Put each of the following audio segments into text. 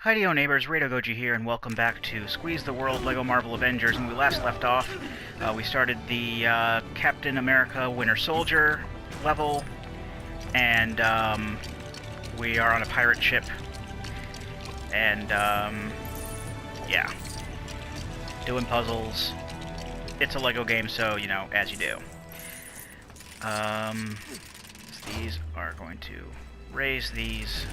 Hi-dio neighbors, Radio Goji here, and welcome back to Squeeze the World LEGO Marvel Avengers. When we last left off, we started the Captain America Winter Soldier level, and we are on a pirate ship, and yeah, doing puzzles. It's a LEGO game, so, you know, as you do. These are going to raise these.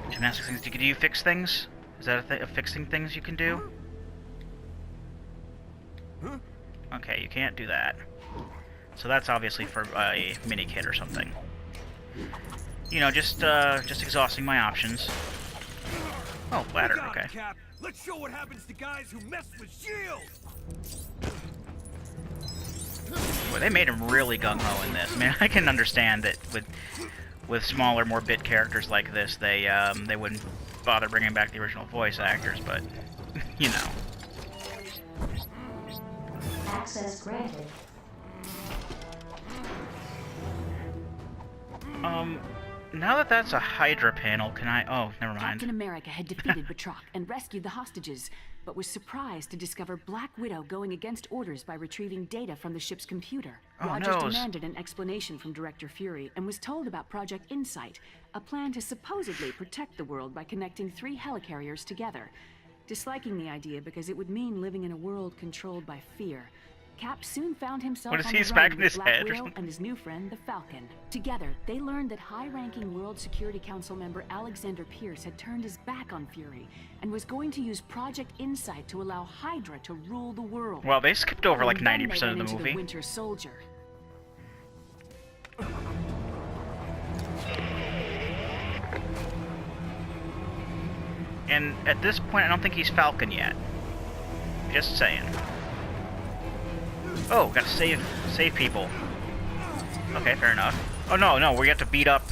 Gymnastics things. Do you fix things? Is that a fixing things you can do? Okay, you can't do that. So that's obviously for a mini kit or something. You know, just exhausting my options. Oh, ladder. Okay. Cap. Let's show what happens to guys who mess with shields. Boy, they made him really gung-ho in this. I mean, I can understand that with smaller, more bit characters like this, they wouldn't bother bringing back the original voice actors, but you know. Access granted. Now that that's a Hydra panel, can I? Oh, never mind. Captain America had defeated Batroc and rescued the hostages, but was surprised to discover Black Widow going against orders by retrieving data from the ship's computer. Oh, Rogers no. demanded an explanation from Director Fury and was told about Project Insight, a plan to supposedly protect the world by connecting 3 helicarriers together. Disliking the idea because it would mean living in a world controlled by fear, Cap soon found himself What is on he the smacking run with his Black head or Widow something? and his new friend, the Falcon. Together, they learned that high-ranking World Security Council member Alexander Pierce had turned his back on Fury and was going to use Project Insight to allow Hydra to rule the world. Well, they skipped over like And then 90% they of went the into movie. The Winter Soldier. And at this point, I don't think he's Falcon yet. Just saying. Oh, gotta save people. Okay, fair enough. Oh no, we have to beat up.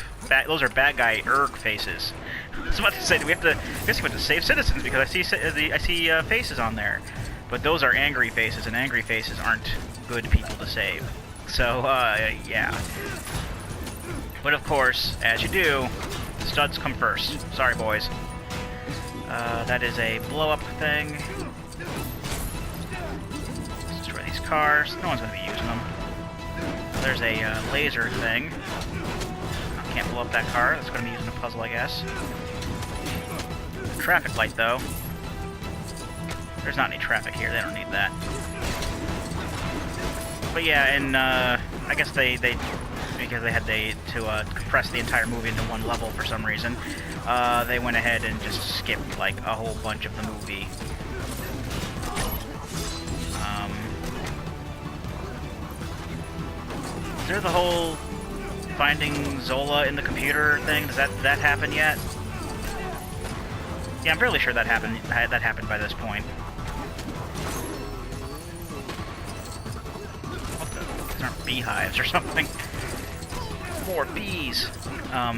Those are bad guy Erg faces. I was about to say, do we have to? I guess we have to save citizens because I see faces on there, but those are angry faces, and angry faces aren't good people to save. So yeah. But of course, as you do, studs come first. Sorry, boys. That is a blow-up thing. Let's destroy these cars. No one's going to be using them. There's a laser thing. I can't blow up that car. That's going to be used in a puzzle, I guess. Traffic light, though. There's not any traffic here. They don't need that. But yeah, and I guess they because they had to compress the entire movie into one level for some reason, they went ahead and just skipped like a whole bunch of the movie. Is there the whole finding Zola in the computer thing? Does that happen yet? Yeah, I'm fairly sure that happened. That happened by this point. What the? These aren't beehives or something. More bees. More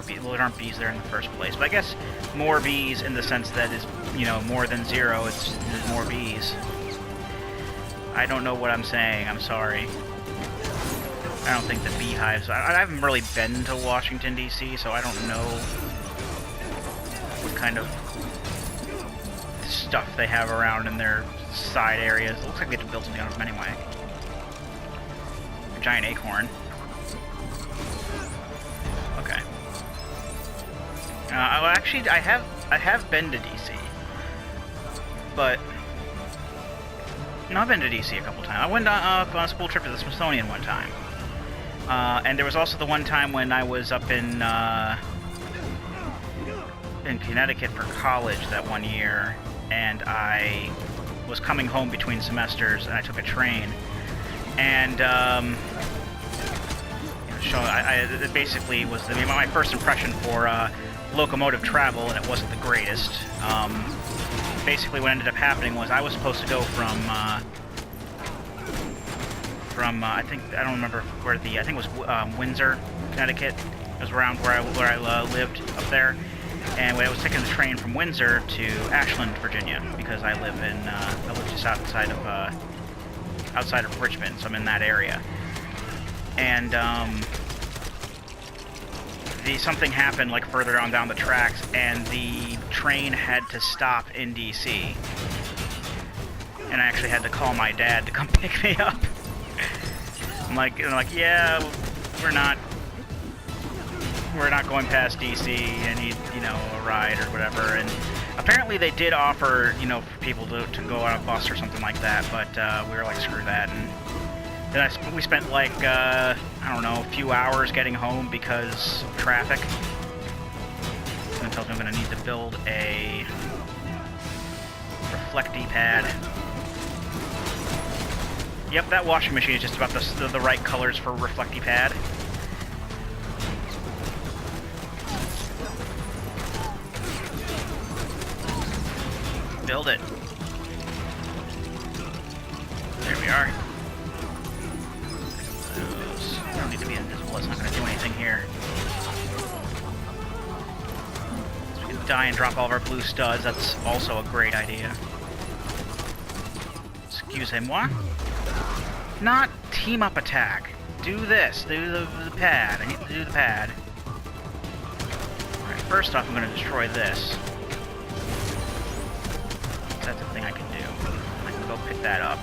bees. Well, there aren't bees there in the first place, but I guess more bees in the sense that is, you know, more than 0. It's more bees. I don't know what I'm saying. I'm sorry. I don't think the beehives. I haven't really been to Washington D.C., so I don't know what kind of stuff they have around in their side areas. It looks like we have to build something out of them anyway. A giant acorn. Okay. Well, actually, I have been to DC, but no, I've been to DC a couple times. I went on a school trip to the Smithsonian one time, and there was also the one time when I was up in Connecticut for college that one year, and I was coming home between semesters, and I took a train, and it basically was my first impression for locomotive travel, and it wasn't the greatest. Basically, what ended up happening was I was supposed to go from I don't remember where I think it was Windsor, Connecticut. It was around where I lived up there, and I was taking the train from Windsor to Ashland, Virginia, because I live just outside of Richmond, so I'm in that area. And something happened like further on down the tracks, and the train had to stop in DC. And I actually had to call my dad to come pick me up. I'm like, yeah, we're not going past DC. I need, you know, a ride or whatever. And apparently they did offer, you know, for people to go on a bus or something like that, but we were like, screw that. And then we spent like, I don't know, a few hours getting home because of traffic. And tells me I'm going to need to build a reflecty pad. Yep, that washing machine is just about the right colors for reflecty pad. Build it. There we are. Those don't need to be invisible. It's not going to do anything here. So we can die and drop all of our blue studs. That's also a great idea. Excusez-moi. Not team up attack. Do this. Do the pad. I need to do the pad. Alright, first off I'm going to destroy this. That's the thing I can do. I can go pick that up.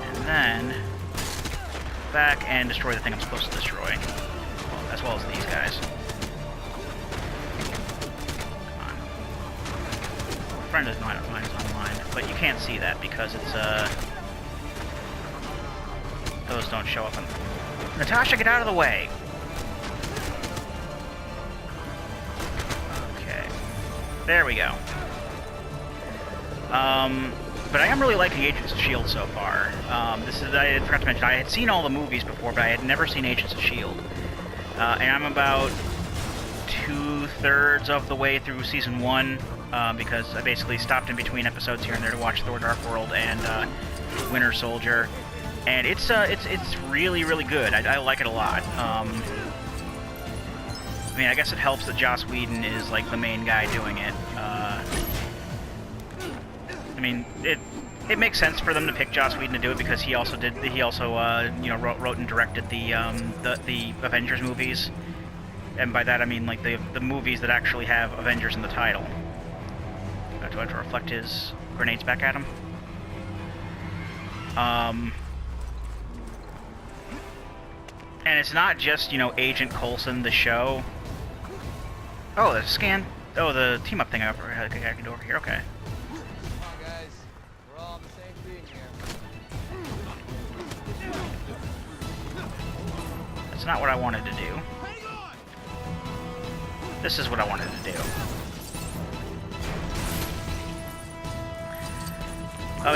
And then back and destroy the thing I'm supposed to destroy. Well, as well as these guys. Friend is mine is online, but you can't see that because it's those don't show up on. Natasha, get out of the way. Okay, there we go. But I am really liking Agents of S.H.I.E.L.D. so far. I forgot to mention, I had seen all the movies before, but I had never seen Agents of S.H.I.E.L.D. And I'm about 2/3 of the way through season 1. Because I basically stopped in between episodes here and there to watch Thor: Dark World and Winter Soldier, and it's really, really good. I like it a lot. I mean, I guess it helps that Joss Whedon is like the main guy doing it. I mean, it makes sense for them to pick Joss Whedon to do it because he also you know, wrote and directed the Avengers movies, and by that I mean like the movies that actually have Avengers in the title. Do I have to reflect his grenades back at him? And it's not just, you know, Agent Coulson, the show. Oh, the scan. Oh, the team up thing I can do over here. Okay. Come on, guys. We're all on the same team here. That's not what I wanted to do. This is what I wanted to do.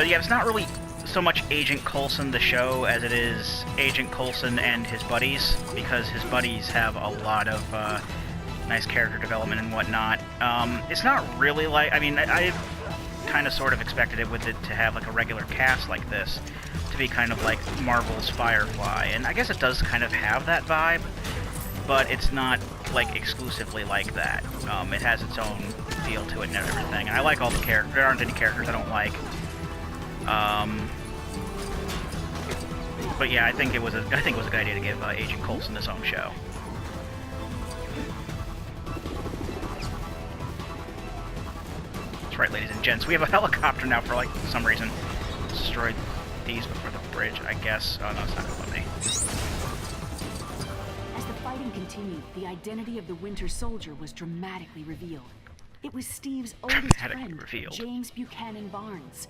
Yeah, it's not really so much Agent Coulson, the show, as it is Agent Coulson and his buddies, because his buddies have a lot of nice character development and whatnot. It's not really like... I mean, I kind of sort of expected it with it to have like a regular cast like this, to be kind of like Marvel's Firefly, and I guess it does kind of have that vibe, but it's not like exclusively like that. It has its own feel to it and everything, and I like all the characters. There aren't any characters I don't like. But yeah, I think it was a good idea to give Agent Coulson his own show. That's right, ladies and gents. We have a helicopter now for like some reason. Destroyed these before the bridge, I guess. Oh no, it's not gonna let me. As the fighting continued, the identity of the Winter Soldier was dramatically revealed. It was Steve's oldest friend, James Buchanan Barnes.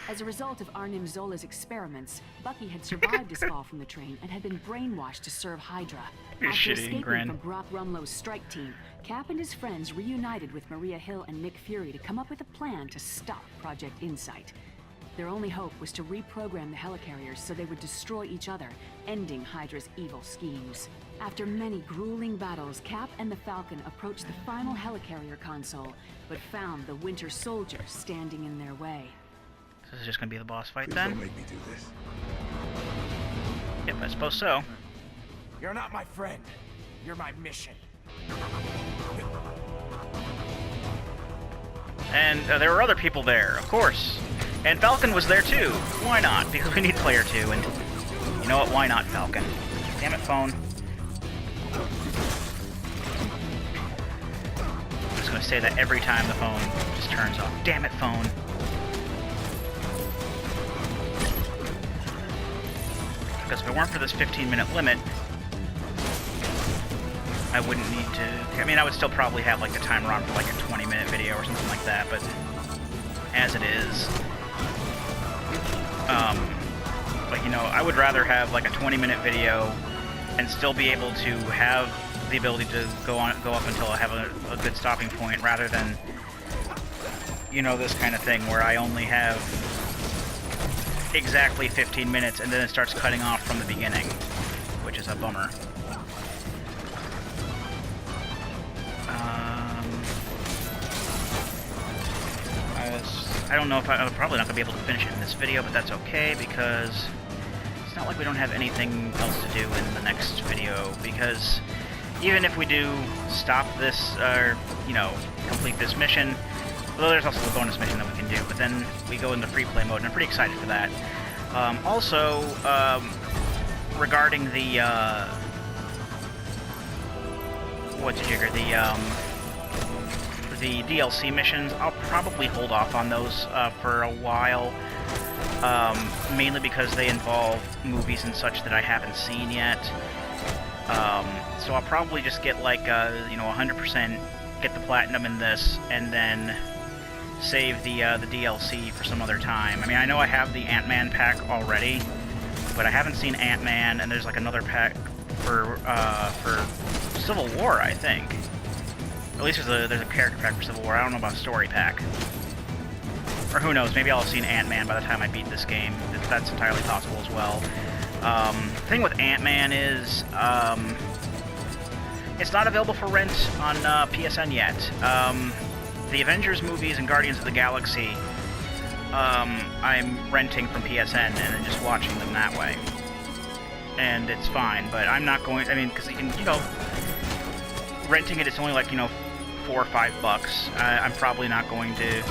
As a result of Arnim Zola's experiments, Bucky had survived his fall from the train and had been brainwashed to serve Hydra. After escaping from Brock Rumlow's strike team, Cap and his friends reunited with Maria Hill and Nick Fury to come up with a plan to stop Project Insight. Their only hope was to reprogram the helicarriers so they would destroy each other, ending Hydra's evil schemes. After many grueling battles, Cap and the Falcon approached the final helicarrier console, but found the Winter Soldier standing in their way. This is just gonna be the boss fight Please then? don't make me do this. Yep, I suppose so. You're not my friend. You're my mission. And there were other people there, of course. And Falcon was there too. Why not? Because we need player 2, and you know what? Why not Falcon? Damn it, phone. I'm just gonna say that every time the phone just turns off. Damn it, phone. Because if it weren't for this 15-minute limit, I wouldn't need to... I mean, I would still probably have, like, the timer on for, like, a 20-minute video or something like that, but as it is... like, you know, I would rather have, like, a 20-minute video and still be able to have the ability to go up until I have a good stopping point, rather than, you know, this kind of thing where I only have exactly 15 minutes and then it starts cutting off from the beginning, which is a bummer. I don't know if I'm probably not going to be able to finish it in this video, but that's okay, because it's not like we don't have anything else to do in the next video, because even if we do stop this, or, you know, complete this mission, although there's also the bonus mission that we can do, but then we go into free play mode, and I'm pretty excited for that. Also, regarding the, the DLC missions, I'll probably hold off on those for a while, mainly because they involve movies and such that I haven't seen yet. So I'll probably just get, like, you know, 100%, get the platinum in this, and then save the DLC for some other time. I mean, I know I have the Ant-Man pack already, but I haven't seen Ant-Man, and there's, like, another pack for Civil War, I think. At least there's a character pack for Civil War. I don't know about a story pack. Or who knows, maybe I'll have seen Ant-Man by the time I beat this game. That's entirely possible as well. The thing with Ant-Man is, it's not available for rent on PSN yet. The Avengers movies and Guardians of the Galaxy, I'm renting from PSN and then just watching them that way. And it's fine, but I'm not going, I mean, because you can, you know, renting it, it's only like, you know, $4 or $5. I'm probably not going to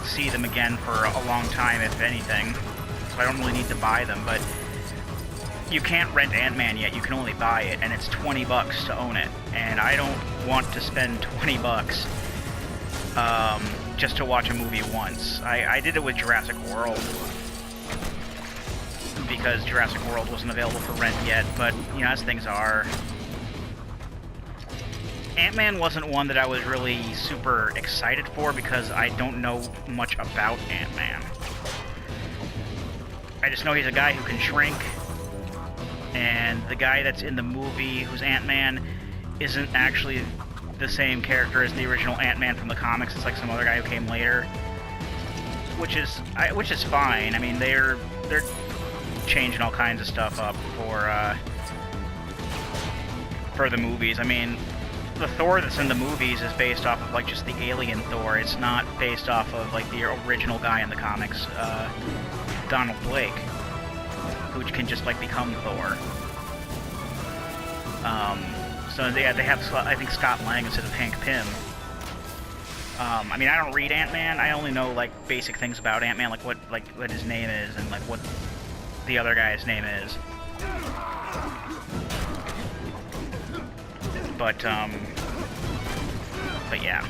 see them again for a long time, if anything. So I don't really need to buy them, but you can't rent Ant-Man yet. You can only buy it, and it's $20 to own it. And I don't want to spend $20 just to watch a movie once. I did it with Jurassic World, because Jurassic World wasn't available for rent yet, but, you know, as things are... Ant-Man wasn't one that I was really super excited for, because I don't know much about Ant-Man. I just know he's a guy who can shrink, and the guy that's in the movie who's Ant-Man isn't actually the same character as the original Ant-Man from the comics. It's like some other guy who came later, which is fine. I mean, they're changing all kinds of stuff up for the movies. I mean, the Thor that's in the movies is based off of, like, just the alien Thor. It's not based off of, like, the original guy in the comics, Donald Blake, who can just, like, become Thor. So yeah, they have, I think, Scott Lang instead of Hank Pym. I mean, I don't read Ant-Man. I only know, like, basic things about Ant-Man, like what his name is and, like, what the other guy's name is. But yeah,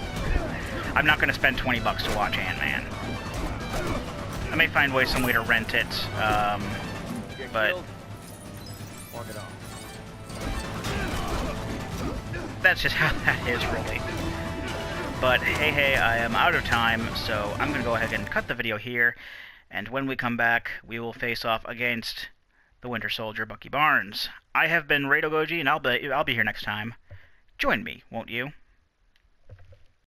I'm not going to spend $20 to watch Ant-Man. I may find some way to rent it, but that's just how that is, really. But hey, I am out of time, so I'm going to go ahead and cut the video here, and when we come back, we will face off against the Winter Soldier, Bucky Barnes. I have been Rado Goji, and I'll be here next time. Join me, won't you?